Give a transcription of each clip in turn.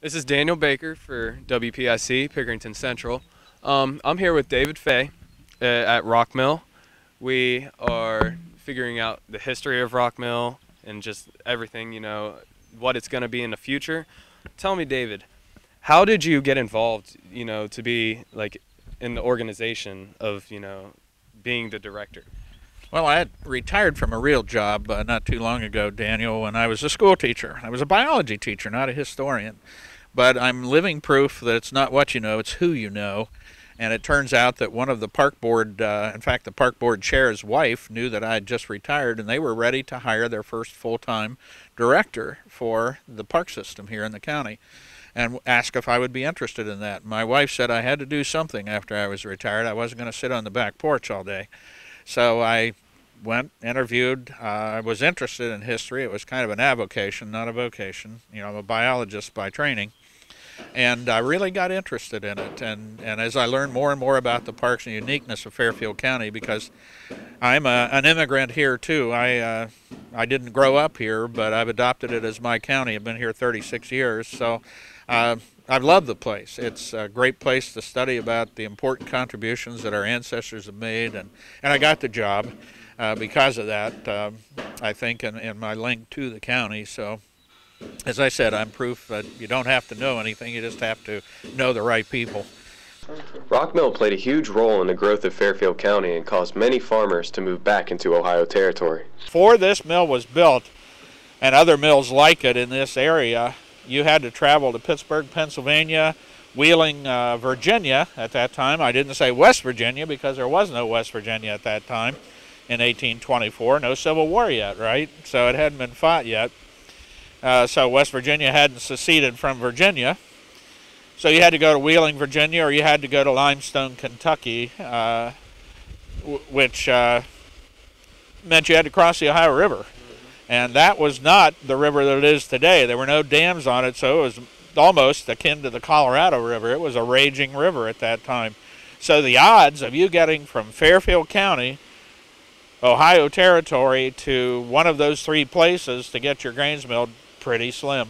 This is Daniel Baker for WPIC, Pickerington Central. I'm here with David Fey at Rockmill. We are figuring out the history of Rockmill and just everything, what it's going to be in the future. Tell me, David, how did you get involved, to be like in the organization of, being the director? Well, I had retired from a real job not too long ago, Daniel, when I was a school teacher. I was a biology teacher, not a historian. But I'm living proof that it's not what you know, it's who you know. And it turns out that one of the park board, in fact, the park board chair's wife knew that I had just retired, and they were ready to hire their first full-time director for the park system here in the county, and asked if I would be interested in that. My wife said I had to do something after I was retired. I wasn't going to sit on the back porch all day. So I went, interviewed. I was interested in history. It was kind of an avocation, not a vocation. I'm a biologist by training. And I really got interested in it. And as I learned more and more about the parks and uniqueness of Fairfield County, because I'm an immigrant here too. I didn't grow up here, but I've adopted it as my county. I've been here 36 years. So I've loved the place. It's a great place to study about the important contributions that our ancestors have made, and I got the job because of that, I think, in my link to the county. So, as I said, I'm proof that you don't have to know anything, you just have to know the right people. Rockmill played a huge role in the growth of Fairfield County and caused many farmers to move back into Ohio territory. Before this mill was built, and other mills like it in this area, you had to travel to Pittsburgh, Pennsylvania, Wheeling, Virginia at that time. I didn't say West Virginia because there was no West Virginia at that time in 1824. No Civil War yet, right? So it hadn't been fought yet. So West Virginia hadn't seceded from Virginia. So you had to go to Wheeling, Virginia, or you had to go to Limestone, Kentucky, which meant you had to cross the Ohio River. And that was not the river that it is today. There were no dams on it, so it was almost akin to the Colorado River. It was a raging river at that time. So the odds of you getting from Fairfield County, Ohio territory, to one of those three places to get your grains milled, pretty slim.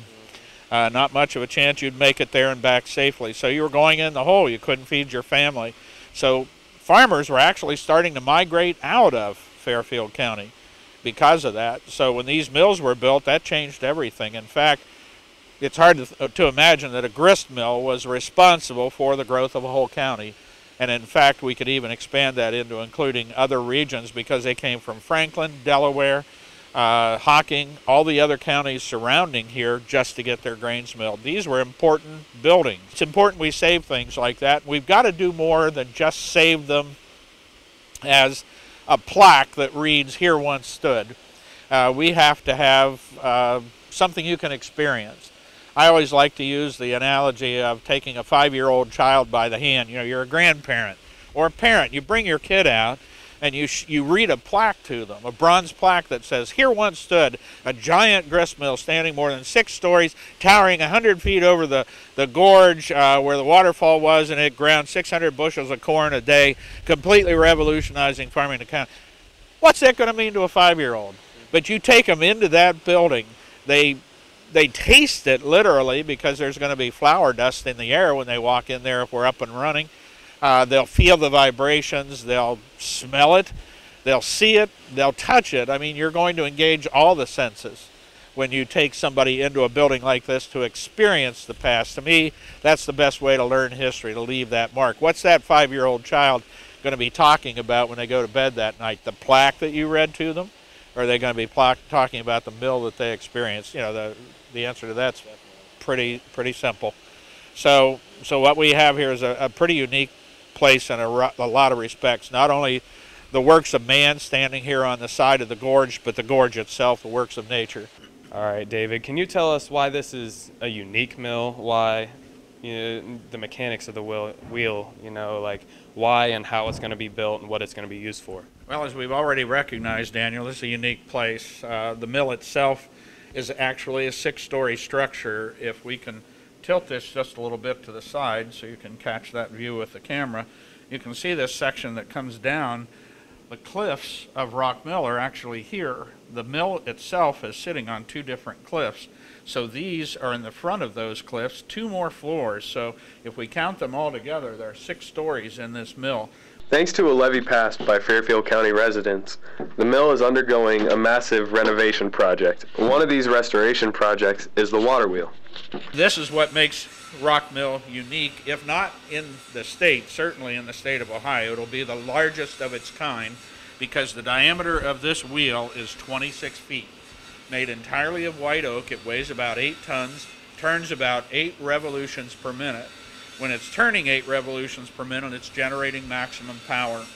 Not much of a chance you'd make it there and back safely. So you were going in the hole. You couldn't feed your family. So farmers were actually starting to migrate out of Fairfield County because of that. So when these mills were built, that changed everything. In fact, it's hard to imagine that a grist mill was responsible for the growth of a whole county. And in fact, we could even expand that into including other regions, because they came from Franklin, Delaware, Hocking, all the other counties surrounding here just to get their grains milled. These were important buildings. It's important we save things like that. We've got to do more than just save them as a plaque that reads, "Here once stood." We have to have something you can experience. I always like to use the analogy of taking a 5-year-old child by the hand. You're a grandparent or a parent. You bring your kid out and you read a plaque to them, a bronze plaque that says, "Here once stood a giant grist mill standing more than 6 stories, towering 100 feet over the gorge where the waterfall was, and it ground 600 bushels of corn a day, completely revolutionizing farming in the county." What's that going to mean to a 5-year-old? But you take them into that building, they taste it literally, because there's going to be flour dust in the air when they walk in there if we're up and running. They'll feel the vibrations, they'll smell it, they'll see it, they'll touch it. I mean, you're going to engage all the senses when you take somebody into a building like this to experience the past. To me, that's the best way to learn history, to leave that mark. What's that 5-year-old child going to be talking about when they go to bed that night? The plaque that you read to them? Or are they going to be talking about the mill that they experienced? The answer to that's pretty simple. So what we have here is a pretty unique place in a lot of respects. Not only the works of man standing here on the side of the gorge, but the gorge itself, the works of nature. All right, David, can you tell us why this is a unique mill? Why, the mechanics of the wheel, like why and how it's going to be built and what it's going to be used for? Well, as we've already recognized, Daniel, this is a unique place. The mill itself is actually a 6-story structure. If we can tilt this just a little bit to the side so you can catch that view with the camera, you can see this section that comes down. The cliffs of Rockmill are actually here. The mill itself is sitting on 2 different cliffs. So these are in the front of those cliffs, 2 more floors. So if we count them all together, there are 6 stories in this mill. Thanks to a levee passed by Fairfield County residents, the mill is undergoing a massive renovation project. One of these restoration projects is the water wheel. This is what makes Rockmill unique, if not in the state, certainly in the state of Ohio. It'll be the largest of its kind because the diameter of this wheel is 26 feet. Made entirely of white oak, it weighs about 8 tons, turns about 8 revolutions per minute. When it's turning 8 revolutions per minute, it's generating maximum power.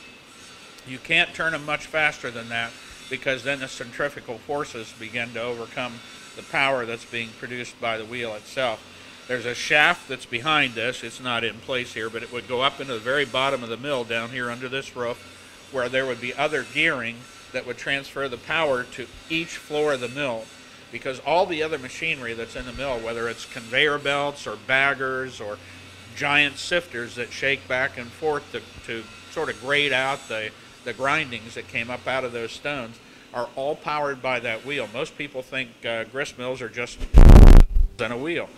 You can't turn them much faster than that because then the centrifugal forces begin to overcome the power that's being produced by the wheel itself. There's a shaft that's behind this. It's not in place here, but it would go up into the very bottom of the mill down here under this roof, where there would be other gearing that would transfer the power to each floor of the mill, because all the other machinery that's in the mill, whether it's conveyor belts or baggers or giant sifters that shake back and forth to sort of grade out the grindings that came up out of those stones, are all powered by that wheel. Most people think grist mills are just a wheel.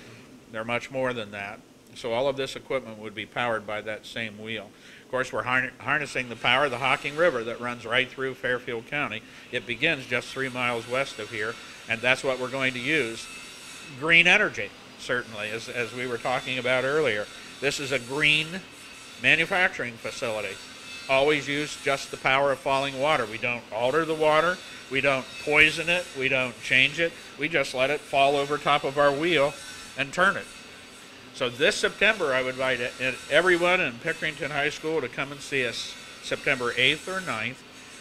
They're much more than that. So all of this equipment would be powered by that same wheel. Of course, we're harnessing the power of the Hocking River that runs right through Fairfield County. It begins just 3 miles west of here, and that's what we're going to use. Green energy, certainly, as we were talking about earlier. This is a green manufacturing facility. Always use just the power of falling water. We don't alter the water. We don't poison it. We don't change it. We just let it fall over top of our wheel and turn it. So this September, I would invite everyone in Pickerington High School to come and see us September 8th or 9th.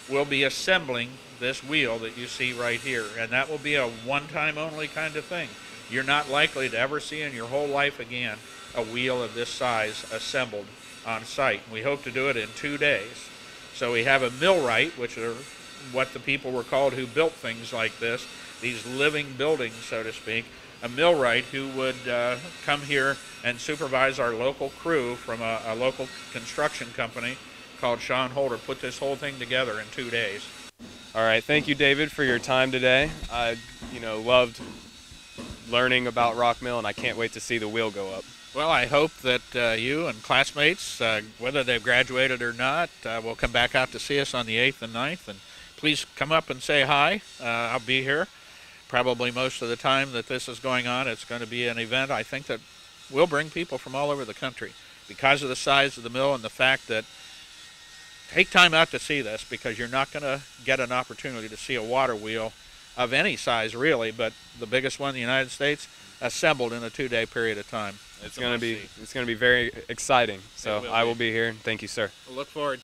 We'll be assembling this wheel that you see right here, and that will be a one-time only kind of thing. You're not likely to ever see in your whole life again a wheel of this size assembled on site. We hope to do it in 2 days. So we have a millwright, which are what the people were called who built things like this, these living buildings, so to speak. A millwright who would come here and supervise our local crew from a local construction company called Sean Holder, put this whole thing together in 2 days. All right, thank you, David, for your time today. I, loved learning about Rockmill, and I can't wait to see the wheel go up. Well, I hope that you and classmates, whether they've graduated or not, will come back out to see us on the 8th and 9th. And please come up and say hi. I'll be here. Probably most of the time that this is going on, it's going to be an event, I think, that will bring people from all over the country because of the size of the mill and the fact that take time out to see this, because you're not going to get an opportunity to see a water wheel of any size, really, but the biggest one in the United States assembled in a 2-day period of time. It's going to be very exciting. So I will be here. Thank you, sir. We'll look forward